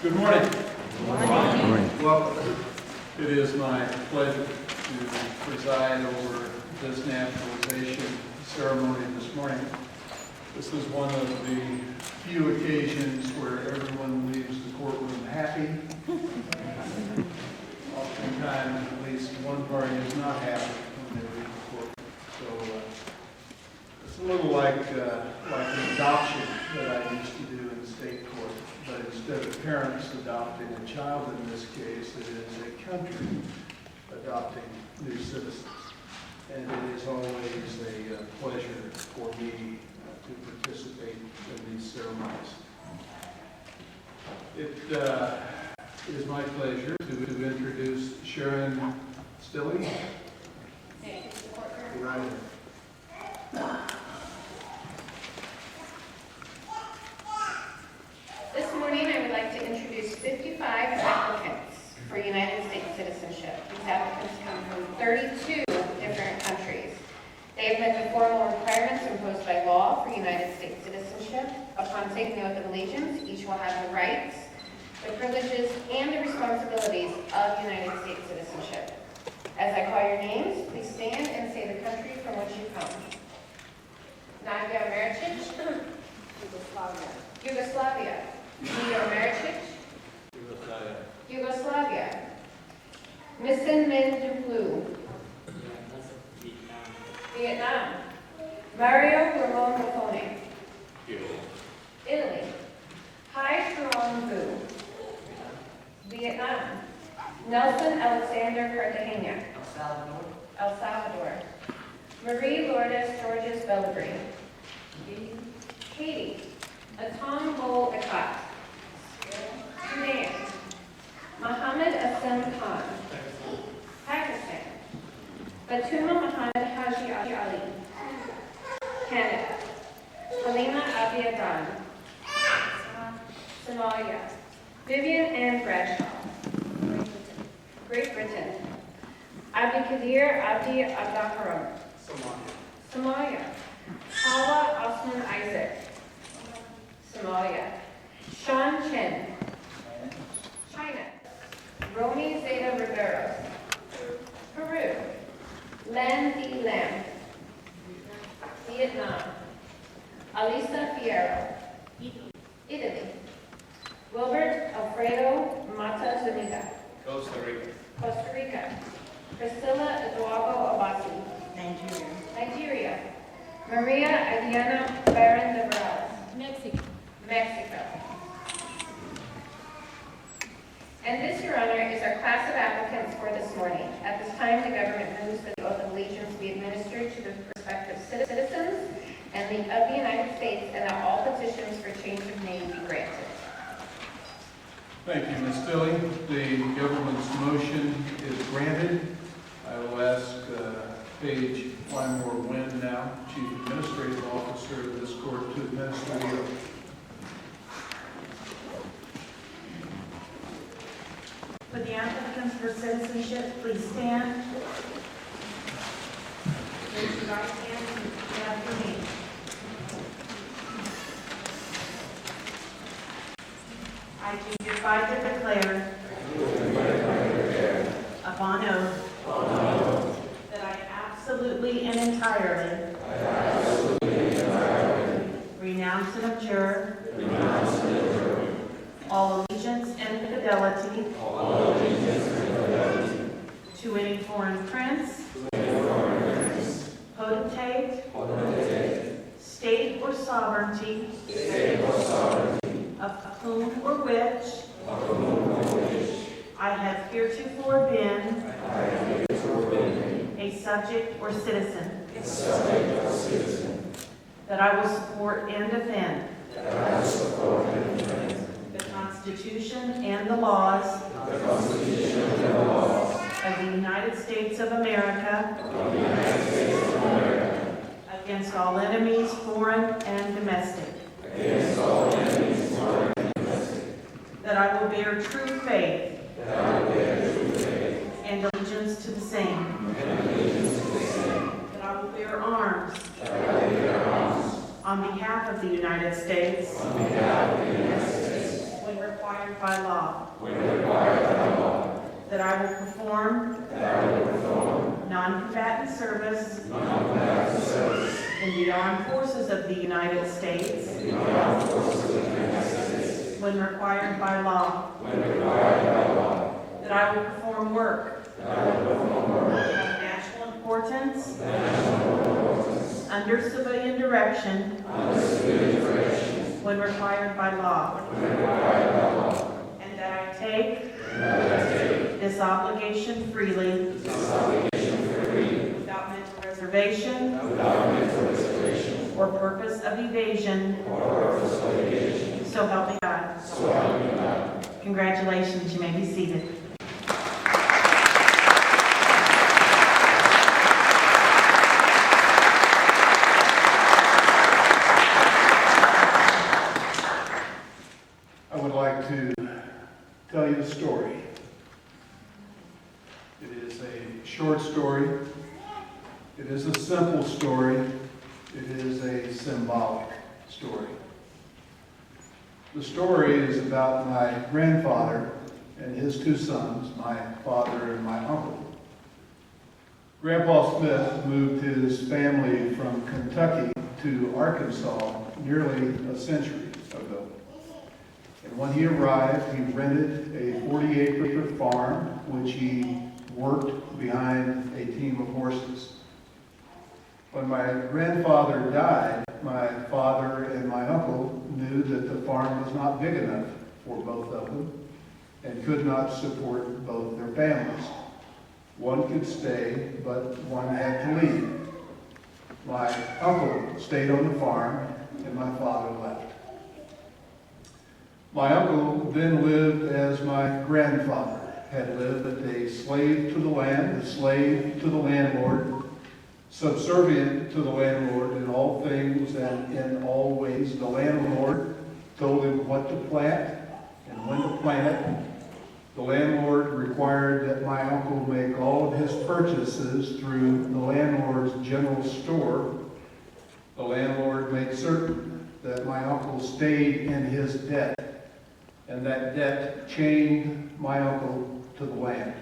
Good morning. Good morning. Welcome. It is my pleasure to preside over this naturalization ceremony this morning. This is one of the few occasions where everyone leaves the courtroom happy. Oftentimes, at least one party is not happy when they leave the courtroom. So it's a little like an adoption that I used to do in state court. But instead of parents adopting a child in this case, it is a country adopting new citizens. And it is always a pleasure for me to participate in these ceremonies. It is my pleasure to introduce Sharon Stilley. Right here. This morning, I would like to introduce 55 applicants for United States citizenship. These applicants come from 32 different countries. They have met the formal requirements imposed by law for United States citizenship. Upon taking the oath of allegiance, each will have the rights, the privileges, and the responsibilities of United States citizenship. As I call your names, please stand and say the country from which you come. Nadia Mericic, Yugoslavia. Neo Mericic, Yugoslavia. Misin Min Duplu, Vietnam. Mario Ramon Lafone, Italy. Hai Truong Vu, Vietnam. Nelson Alexander Cartagena, El Salvador. Marie Lourdes Georges Bellebrine, Haiti. Atom Bol Akat, Sudan. Muhammad Asim Khan, Pakistan. Batuma Muhammad Haji Ali, Canada. Halima Abiyadan, Somalia. Vivian Ann Bradshaw, Great Britain. Abdikadir Abdi Abdakaram, Somalia. Hala Osman Isaac, Somalia. Sean Chen, China. Romy Zeta Rivera, Peru. Lan Di Lam, Vietnam. Elisa Fierro, Italy. Wilbert Alfredo Mata Zuniga, Costa Rica. Priscilla Eduardo Abasi, Nigeria. Maria Adriana Baron de Morales, Mexico. And this, Your Honor, is our class of applicants for this morning. At this time, the government moves that the oath of allegiance be administered to the prospective citizens of the United States, and that all petitions for change of name be granted. Thank you, Ms. Stilley. The government's motion is granted. I will ask Paige Wymore-Wynn now, Chief Administrative Officer of this court, to administer the oath. Would the applicants for citizenship please stand? Raise your right hand and repeat after me. I do hereby declare upon oath that I absolutely and entirely renounce and abjure all allegiance and fidelity to any foreign prince, potentate, state or sovereignty, of whom or which I have heretofore been a subject or citizen, that I will support and defend the Constitution and the laws of the United States of America against all enemies, foreign and domestic. That I will bear true faith and allegiance to the same. That I will bear arms on behalf of the United States when required by law. That I will perform non-combatant service in the armed forces of the United States when required by law. That I will perform work of national importance under civilian direction when required by law. And that I take this obligation freely without mental reservation or purpose of evasion. So help me God. Congratulations, you may be seated. I would like to tell you a story. It is a short story. It is a simple story. It is a symbolic story. The story is about my grandfather and his two sons, my father and my uncle. Grandpa Smith moved his family from Kentucky to Arkansas nearly a century ago. And when he arrived, he rented a 40-acre farm, which he worked behind a team of horses. When my grandfather died, my father and my uncle knew that the farm was not big enough for both of them and could not support both their families. One could stay, but one had to leave. My uncle stayed on the farm, and my father left. My uncle then lived as my grandfather had lived, a slave to the land, a slave to the landlord, subservient to the landlord in all things and in all ways. The landlord told him what to plant and when to plant it. The landlord required that my uncle make all of his purchases through the landlord's general store. The landlord made certain that my uncle stayed in his debt, and that debt chained my uncle to the land.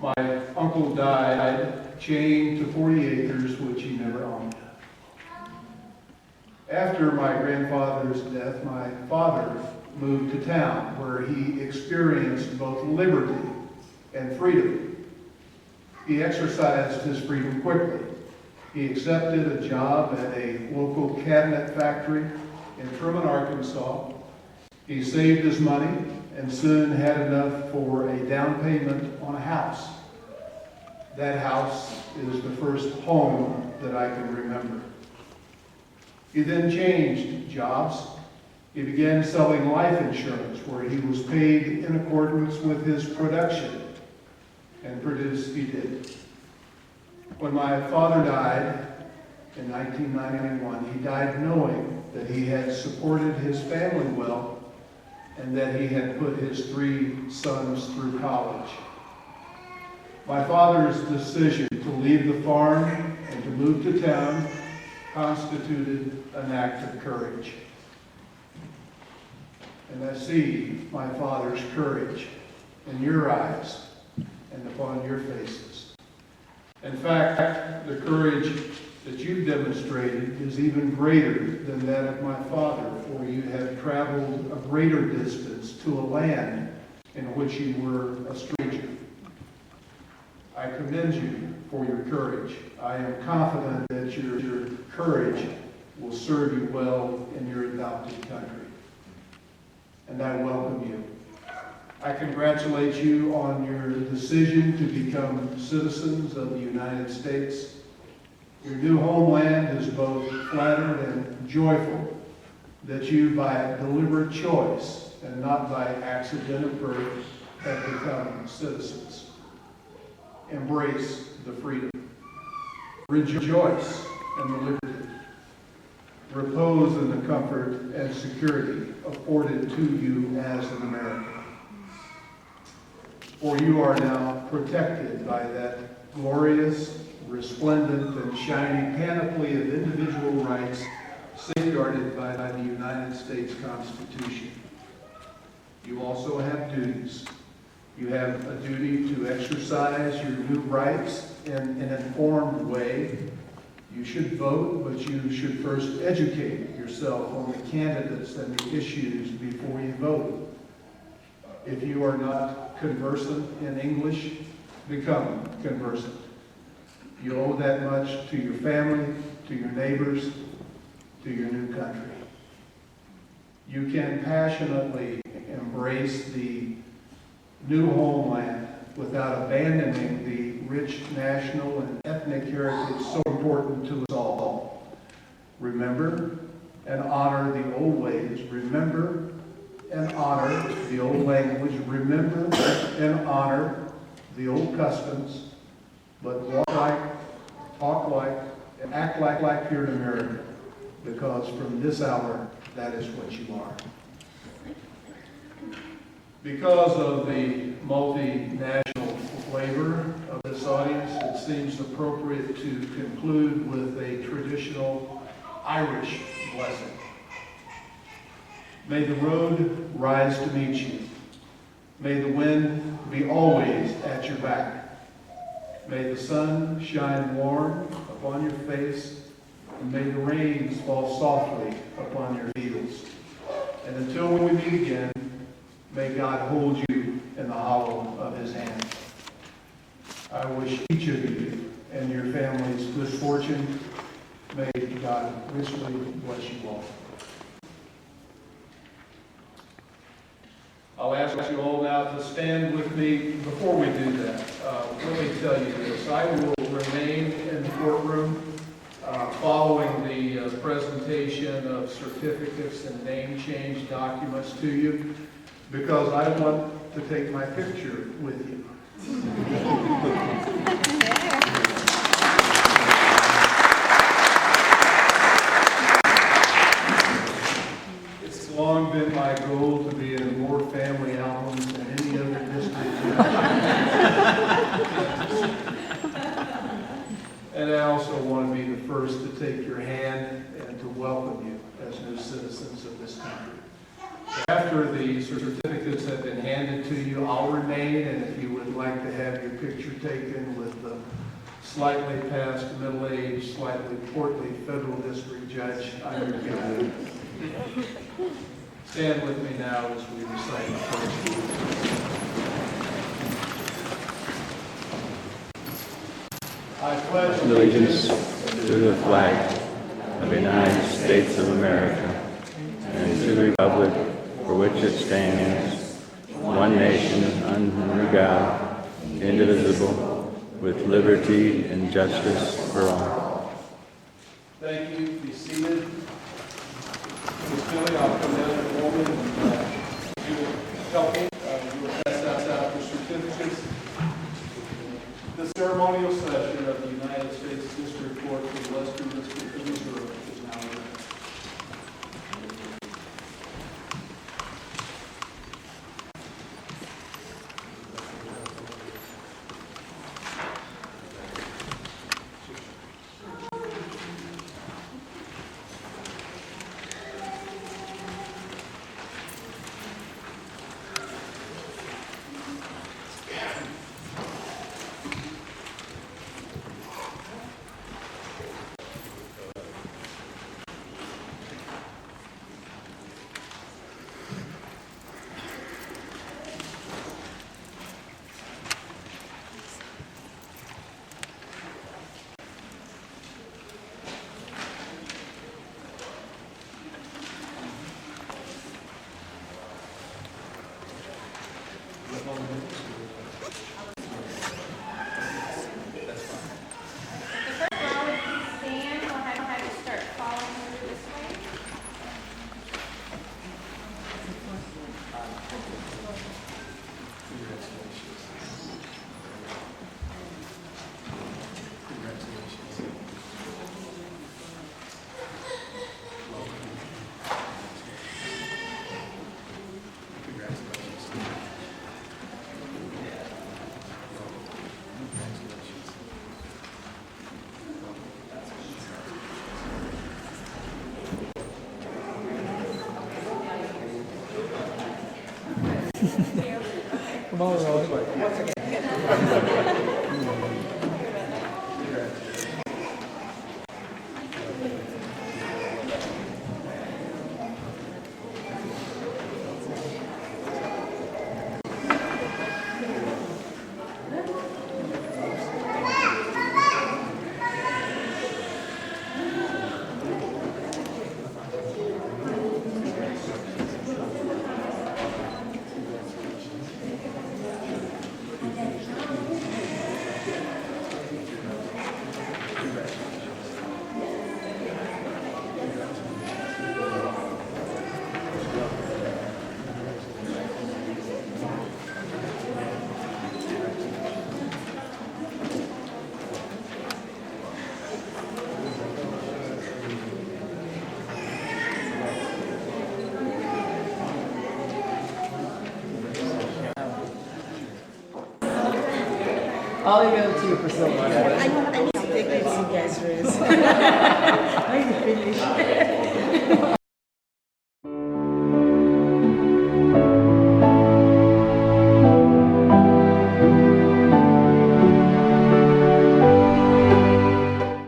My uncle died chained to 40 acres, which he never owned. After my grandfather's death, my father moved to town, where he experienced both liberty and freedom. He exercised his freedom quickly. He accepted a job at a local cabinet factory in Truman, Arkansas. He saved his money and soon had enough for a down payment on a house. That house is the first home that I can remember. He then changed jobs. He began selling life insurance, where he was paid in accordance with his production, and produce he did. When my father died in 1991, he died knowing that he had supported his family well and that he had put his 3 sons through college. My father's decision to leave the farm and to move to town constituted an act of courage. And I see my father's courage in your eyes and upon your faces. In fact, the courage that you've demonstrated is even greater than that of my father, for you have traveled a greater distance to a land in which you were a stranger. I commend you for your courage. I am confident that your courage will serve you well in your adopted country. And I welcome you. I congratulate you on your decision to become citizens of the United States. Your new homeland is both flattered and joyful that you, by deliberate choice and not by accident of birth, have become citizens. Embrace the freedom. Rejoice in the liberty. Repose in the comfort and security afforded to you as an American. For you are now protected by that glorious, resplendent, and shiny panoply of individual rights safeguarded by the United States Constitution. You also have duties. You have a duty to exercise your new rights in an informed way. You should vote, but you should first educate yourself on the candidates and the issues before you vote. If you are not conversant in English, become conversant. You owe that much to your family, to your neighbors, to your new country. You can passionately embrace the new homeland without abandoning the rich national and ethnic heritage so important to us all. Remember and honor the old ways. Remember and honor the old language. Remember and honor the old customs. But walk like, talk like, and act like you're an American. Because from this hour, that is what you are. Because of the multinational flavor of this audience, it seems appropriate to conclude with a traditional Irish blessing. May the road rise to meet you. May the wind be always at your back. May the sun shine warm upon your face, and may the rains fall softly upon your fields. And until we meet again, may God hold you in the hollow of his hand. I wish each of you and your families good fortune. May God richly bless you all. I'll ask you all now to stand with me. Before we do that, let me tell you this. I will remain in the courtroom following the presentation of certificates and name change documents to you, because I want to take my picture with you. It's long been my goal to be in more family albums than any other district. And I also want to be the first to take your hand and to welcome you as new citizens of this country. After the certificates have been handed to you, I'll remain, and if you would like to have your picture taken with the slightly past middle-aged, slightly portly federal district judge, I'm your guide. Stand with me now as we recite the pledge. I pledge Allegiance to the flag of the United States of America and to the republic for which it stands, one nation under God, indivisible, with liberty and justice for all. Thank you. Be seated. Ms. Billy, I'll come down in a moment and you will help me. You will pass out the certificates. The ceremonial session of the United States District Court for the Western District of Missouri is now adjourned. I'll email it to you, Priscilla. I need to take it to you guys, Riz. I need to finish.